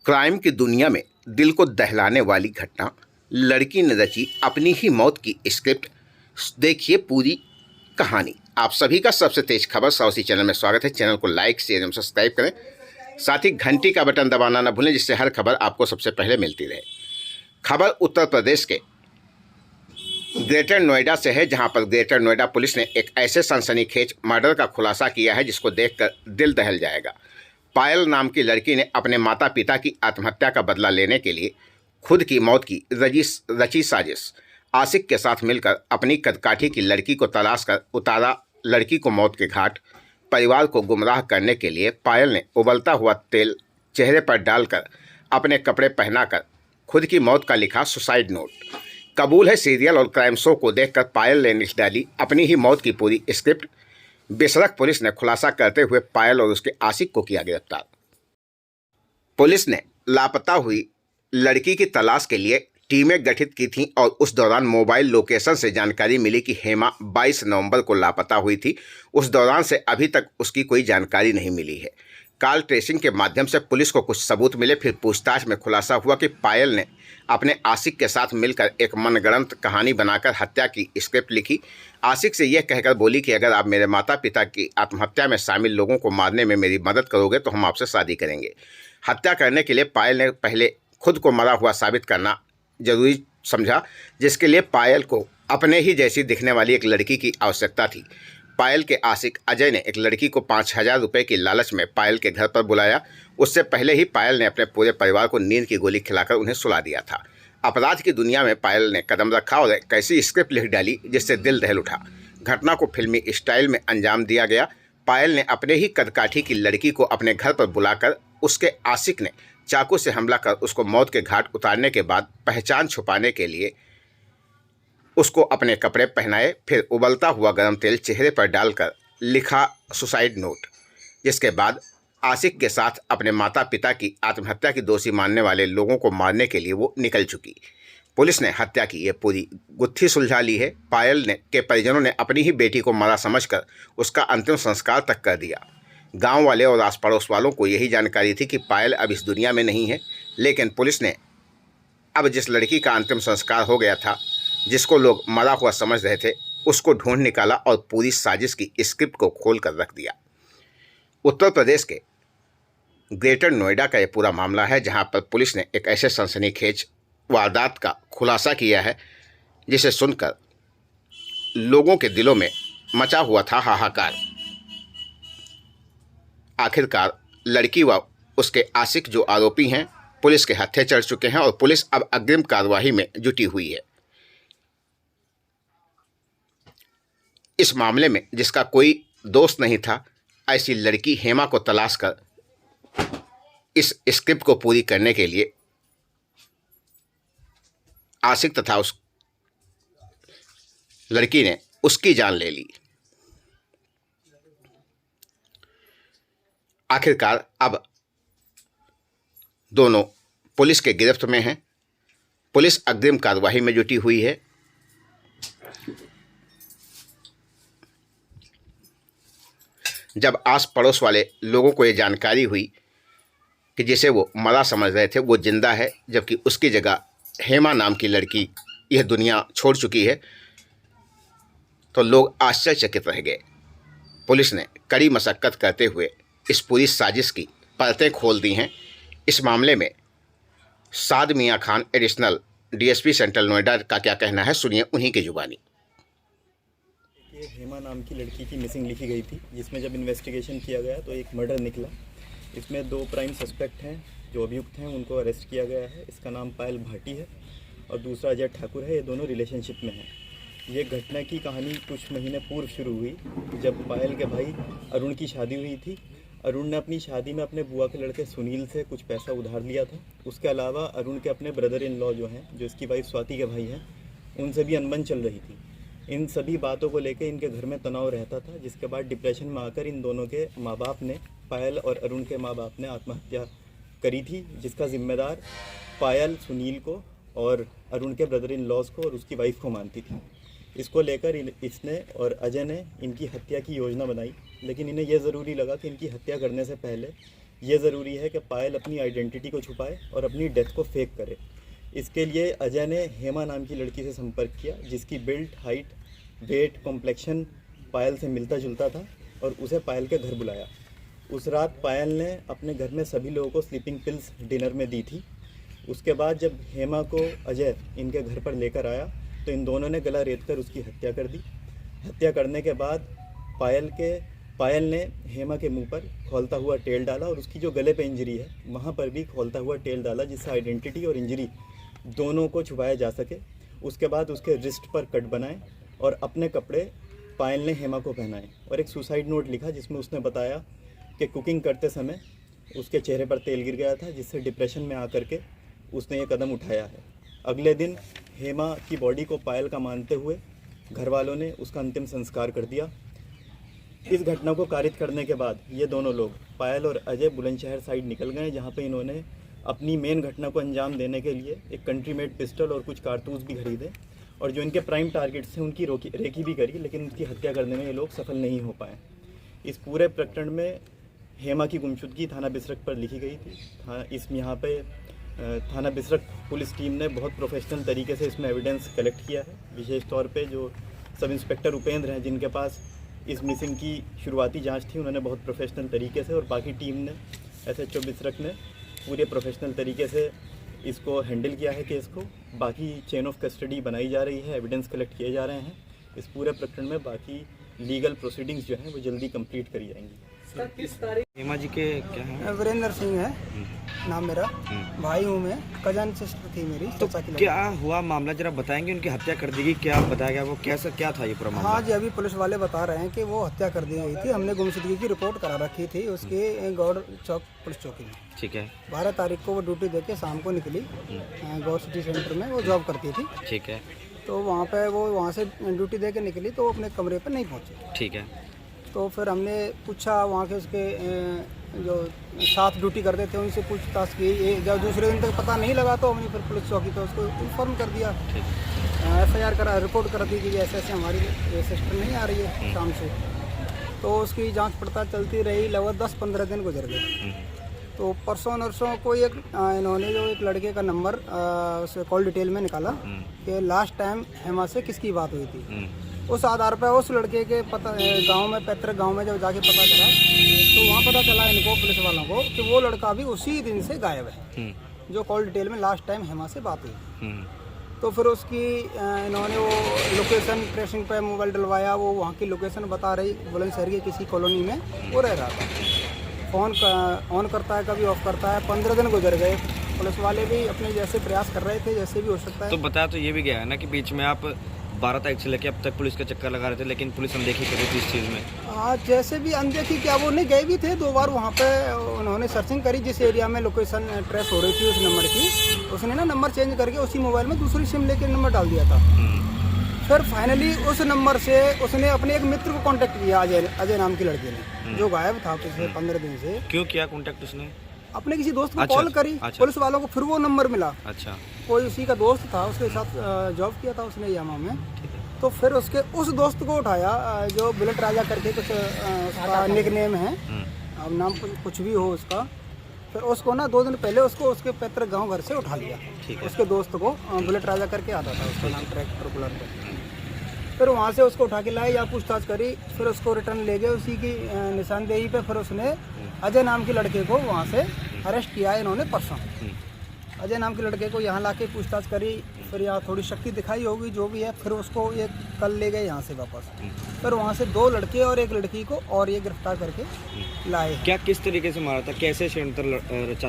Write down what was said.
Crime की दुनिया में दिल को दहलाने वाली घटना, लड़की ने रची अपनी ही मौत की स्क्रिप्ट। देखिए पूरी कहानी। आप सभी का सबसे तेज खबर साउसी चैनल में स्वागत है। चैनल को लाइक शेयर एवं सब्सक्राइब करें, साथ ही घंटी का बटन दबाना न भूलें, जिससे हर खबर आपको सबसे पहले मिलती रहे। खबर उत्तर प्रदेश के ग्रेटर नोएडा से है, जहां पर ग्रेटर नोएडा पुलिस ने एक ऐसे सनसनीखेज मर्डर का खुलासा किया है जिसको देखकर दिल दहल जाएगा। पायल नाम की लड़की ने अपने माता पिता की आत्महत्या का बदला लेने के लिए खुद की मौत की रची साजिश। आशिक के साथ मिलकर अपनी कदकाठी की लड़की को तलाश कर उतारा लड़की को मौत के घाट। परिवार को गुमराह करने के लिए पायल ने उबलता हुआ तेल चेहरे पर डालकर अपने कपड़े पहनाकर खुद की मौत का लिखा सुसाइड नोट। कबूल है, सीरियल और क्राइम शो को देखकर पायल ने लिख डाली अपनी ही मौत की पूरी स्क्रिप्ट। बेसरख पुलिस ने खुलासा करते हुए पायल और उसके आशिक को किया गिरफ्तार। पुलिस ने लापता हुई लड़की की तलाश के लिए टीमें गठित की थीं और उस दौरान मोबाइल लोकेशन से जानकारी मिली कि हेमा 22 नवंबर को लापता हुई थी। उस दौरान से अभी तक उसकी कोई जानकारी नहीं मिली है। कॉल ट्रेसिंग के माध्यम से पुलिस को कुछ सबूत मिले, फिर पूछताछ में खुलासा हुआ कि पायल ने अपने आशिक के साथ मिलकर एक मनगढ़ंत कहानी बनाकर हत्या की स्क्रिप्ट लिखी। आशिक से यह कहकर बोली कि अगर आप मेरे माता पिता की आत्महत्या में शामिल लोगों को मारने में मेरी मदद करोगे तो हम आपसे शादी करेंगे। हत्या करने के लिए पायल ने पहले खुद को मरा हुआ साबित करना जरूरी समझा, जिसके लिए पायल को अपने ही जैसी दिखने वाली एक लड़की की आवश्यकता थी। पायल के आशिक अजय ने एक लड़की को 5,000 रुपये की लालच में पायल के घर पर बुलाया। उससे पहले ही पायल ने अपने पूरे परिवार को नींद की गोली खिलाकर उन्हें सुला दिया था। अपराध की दुनिया में पायल ने कदम रखा और एक ऐसी स्क्रिप्ट लिख डाली जिससे दिल दहल उठा। घटना को फिल्मी स्टाइल में अंजाम दिया गया। पायल ने अपने ही कदकाठी की लड़की को अपने घर पर बुलाकर उसके आशिक ने चाकू से हमला कर उसको मौत के घाट उतारने के बाद पहचान छुपाने के लिए उसको अपने कपड़े पहनाए, फिर उबलता हुआ गर्म तेल चेहरे पर डालकर लिखा सुसाइड नोट, जिसके बाद आशिक के साथ अपने माता पिता की आत्महत्या की दोषी मानने वाले लोगों को मारने के लिए वो निकल चुकी। पुलिस ने हत्या की ये पूरी गुत्थी सुलझा ली है। पायल ने के परिजनों ने अपनी ही बेटी को मरा समझकर उसका अंतिम संस्कार तक कर दिया। गांव वाले और आस पड़ोस वालों को यही जानकारी थी कि पायल अब इस दुनिया में नहीं है, लेकिन पुलिस ने अब जिस लड़की का अंतिम संस्कार हो गया था, जिसको लोग मरा हुआ समझ रहे थे, उसको ढूंढ निकाला और पूरी साजिश की स्क्रिप्ट को खोल कर रख दिया। उत्तर प्रदेश के ग्रेटर नोएडा का ये पूरा मामला है, जहां पर पुलिस ने एक ऐसे सनसनीखेज वारदात का खुलासा किया है जिसे सुनकर लोगों के दिलों में मचा हुआ था हाहाकार। आखिरकार लड़की व उसके आशिक जो आरोपी हैं, पुलिस के हत्थे चढ़ चुके हैं और पुलिस अब अग्रिम कार्यवाही में जुटी हुई है। इस मामले में जिसका कोई दोष नहीं था, ऐसी लड़की हेमा को तलाश कर इस स्क्रिप्ट को पूरी करने के लिए आशिक तथा उस लड़की ने उसकी जान ले ली। आखिरकार अब दोनों पुलिस के गिरफ्त में हैं। पुलिस अग्रिम कार्यवाही में जुटी हुई है। जब आस पड़ोस वाले लोगों को ये जानकारी हुई कि जिसे वो मरा समझ रहे थे वो जिंदा है, जबकि उसकी जगह हेमा नाम की लड़की यह दुनिया छोड़ चुकी है, तो लोग आश्चर्यचकित रह गए। पुलिस ने कड़ी मशक्कत करते हुए इस पूरी साजिश की परतें खोल दी हैं। इस मामले में Saad Miyan Khan, additional DSP central Noida का क्या कहना है, सुनिए उन्हीं की जुबानी। ये हेमा नाम की लड़की की मिसिंग लिखी गई थी, जिसमें जब इन्वेस्टिगेशन किया गया तो एक मर्डर निकला। इसमें 2 प्राइम सस्पेक्ट हैं जो अभियुक्त हैं, उनको अरेस्ट किया गया है। इसका नाम पायल भाटी है और दूसरा अजय ठाकुर है। ये दोनों रिलेशनशिप में हैं। ये घटना की कहानी कुछ महीने पूर्व शुरू हुई, जब पायल के भाई अरुण की शादी हुई थी। अरुण ने अपनी शादी में अपने बुआ के लड़के सुनील से कुछ पैसा उधार लिया था। उसके अलावा अरुण के अपने ब्रदर इन लॉ जो हैं, जो इसकी वाइफ स्वाति के भाई हैं, उनसे भी अनबन चल रही थी। इन सभी बातों को लेकर इनके घर में तनाव रहता था, जिसके बाद डिप्रेशन में आकर इन दोनों के माँ बाप ने, पायल और अरुण के माँ बाप ने आत्महत्या करी थी, जिसका जिम्मेदार पायल सुनील को और अरुण के ब्रदर इन लॉज को और उसकी वाइफ को मानती थी। इसको लेकर इसने और अजय ने इनकी हत्या की योजना बनाई, लेकिन इन्हें यह ज़रूरी लगा कि इनकी हत्या करने से पहले ये ज़रूरी है कि पायल अपनी आइडेंटिटी को छुपाए और अपनी डेथ को फेक करे। इसके लिए अजय ने हेमा नाम की लड़की से संपर्क किया, जिसकी बिल्ड, हाइट, वेट, कॉम्प्लेक्शन पायल से मिलता जुलता था, और उसे पायल के घर बुलाया। उस रात पायल ने अपने घर में सभी लोगों को स्लीपिंग पिल्स डिनर में दी थी। उसके बाद जब हेमा को अजय इनके घर पर लेकर आया तो इन दोनों ने गला रेत कर उसकी हत्या कर दी। हत्या करने के बाद पायल ने हेमा के मुंह पर खौलता हुआ तेल डाला और उसकी जो गले पे इंजरी है वहाँ पर भी खौलता हुआ तेल डाला, जिससे आइडेंटिटी और इंजरी दोनों को छुपाया जा सके। उसके बाद उसके रिस्ट पर कट बनाए और अपने कपड़े पायल ने हेमा को पहनाए और एक सुसाइड नोट लिखा, जिसमें उसने बताया कि कुकिंग करते समय उसके चेहरे पर तेल गिर गया था, जिससे डिप्रेशन में आकर के उसने ये कदम उठाया है। अगले दिन हेमा की बॉडी को पायल का मानते हुए घर वालों ने उसका अंतिम संस्कार कर दिया। इस घटना को कारित करने के बाद ये दोनों लोग, पायल और अजय, बुलंदशहर साइड निकल गए, जहाँ पे इन्होंने अपनी मेन घटना को अंजाम देने के लिए एक कंट्री मेड पिस्टल और कुछ कारतूस भी खरीदे, और जो इनके प्राइम टारगेट्स थे उनकी रेकी भी करी, लेकिन उनकी हत्या करने में ये लोग सफल नहीं हो पाए। इस पूरे प्रकरण में हेमा की गुमशुदगी थाना बिसरख पर लिखी गई थी। यहाँ पे थाना बिसरख पुलिस टीम ने बहुत प्रोफेशनल तरीके से इसमें एविडेंस कलेक्ट किया है। विशेष तौर पे जो सब इंस्पेक्टर उपेंद्र हैं, जिनके पास इस मिसिंग की शुरुआती जांच थी, उन्होंने बहुत प्रोफेशनल तरीके से, और बाकी टीम ने, SHO बिसरख ने पूरे प्रोफेशनल तरीके से इसको हैंडल किया है केस को। बाकी चेन ऑफ कस्टडी बनाई जा रही है, एविडेंस कलेक्ट किए जा रहे हैं। इस पूरे प्रकरण में बाकी लीगल प्रोसीडिंग्स जो हैं वो जल्दी कंप्लीट करी जाएंगी। हेमा जी के क्या है? वीरेंद्र सिंह है नाम मेरा, भाई हूँ मैं, कजन सिस्टर थी मेरी, तो चाचा की लड़की। क्या हुआ मामला, जरा बताएंगे? उनकी हत्या कर दी गई, क्या बताया गया, वो कैसा क्या था ये पूरा मामला? हाँ जी, अभी पुलिस वाले बता रहे हैं कि वो हत्या कर दी गई थी। हमने गुमशुदगी की रिपोर्ट करा रखी थी उसकी गौड़ चौक पुलिस चौकी में। ठीक है। 12 तारीख को वो ड्यूटी देके शाम को निकली। गौड़ सिटी सेंटर में वो जॉब करती थी। ठीक है। तो वहाँ से ड्यूटी दे के निकली तो वो अपने कमरे पर नहीं पहुँची। ठीक है। तो फिर हमने पूछा वहाँ के उसके जो साथ ड्यूटी करते थे उनसे पूछताछ की। जब दूसरे दिन तक पता नहीं लगा तो हमने फिर पुलिस चौकी तो उसको इन्फॉर्म कर दिया। FIR करा, रिपोर्ट कर दी कि ऐसे ऐसे हमारी सिस्टर नहीं आ रही है शाम से। तो उसकी जांच पड़ताल चलती रही, लगभग 10-15 दिन गुजर गए। तो परसों नरसों को इन्होंने जो एक लड़के का नंबर उसे कॉल डिटेल में निकाला कि लास्ट टाइम हेमा से किसकी बात हुई थी। उस आधार पर उस लड़के के गांव में, पैतृक गांव में जब जाके पता चला तो वहाँ पता चला इनको, पुलिस वालों को, कि वो लड़का भी उसी दिन से गायब है जो कॉल डिटेल में लास्ट टाइम हेमा से बात हुई। तो फिर उसकी इन्होंने वो लोकेशन ट्रेसिंग पे मोबाइल डलवाया। वो वहाँ की लोकेशन बता रही, बुलंदशहर की किसी कॉलोनी में वो रह रहा था। फ़ोन ऑन करता है, कभी ऑफ करता है। 15 दिन गुजर गए। पुलिस वाले भी अपने जैसे प्रयास कर रहे थे, जैसे भी हो सकता है। तो बताया तो ये भी गया है ना कि बीच में आप 12 तारीख से लेके अब तक पुलिस का चक्कर लगा रहे थे, लेकिन पुलिस अनदेखी कर रही थी इस चीज़ में। हाँ, जैसे भी अनदेखी क्या, वो नहीं गए भी थे 2 बार वहाँ पे। उन्होंने सर्चिंग करी जिस एरिया में लोकेशन ट्रेस हो रही थी उस नंबर की। उसने ना नंबर चेंज करके उसी मोबाइल में दूसरी सिम लेके नंबर डाल दिया था। फिर फाइनली उस नंबर से उसने अपने एक मित्र को कांटेक्ट किया, अजय नाम की लड़के ने, जो गायब था पिछले 15 दिन से। क्यों किया कांटेक्ट उसने? अपने किसी दोस्त को कॉल करी। पुलिस वालों को फिर वो नंबर मिला। अच्छा। कोई उसी का दोस्त था, उसके साथ जॉब किया था उसने यामा में। तो फिर उस दोस्त को उठाया, जो बुलेट राजा करके कुछ उसका निकनेम है, अब नाम कुछ भी हो उसका। फिर उसको ना 2 दिन पहले उसको उसके पैतृक गांव घर से उठा लिया। उसके दोस्त को बुलेट राजा करके आता था, उसका नाम ट्रैक्टर बुलेट पे। फिर वहाँ से उसको उठा के लाए, या पूछताछ करी, फिर उसको रिटर्न ले गए उसी की निशानदेही पे। फिर उसने अजय नाम के लड़के को वहाँ से अरेस्ट किया है इन्होंने परसों। अजय नाम के लड़के को यहाँ लाके पूछताछ करी, फिर यहाँ थोड़ी शक्ति दिखाई होगी जो भी है। फिर उसको ये कल ले गए यहाँ से वापस। फिर वहाँ से 2 लड़के और 1 लड़की को और ये गिरफ्तार करके लाए। क्या किस तरीके से मारा था, कैसे षड्यंत्र रचा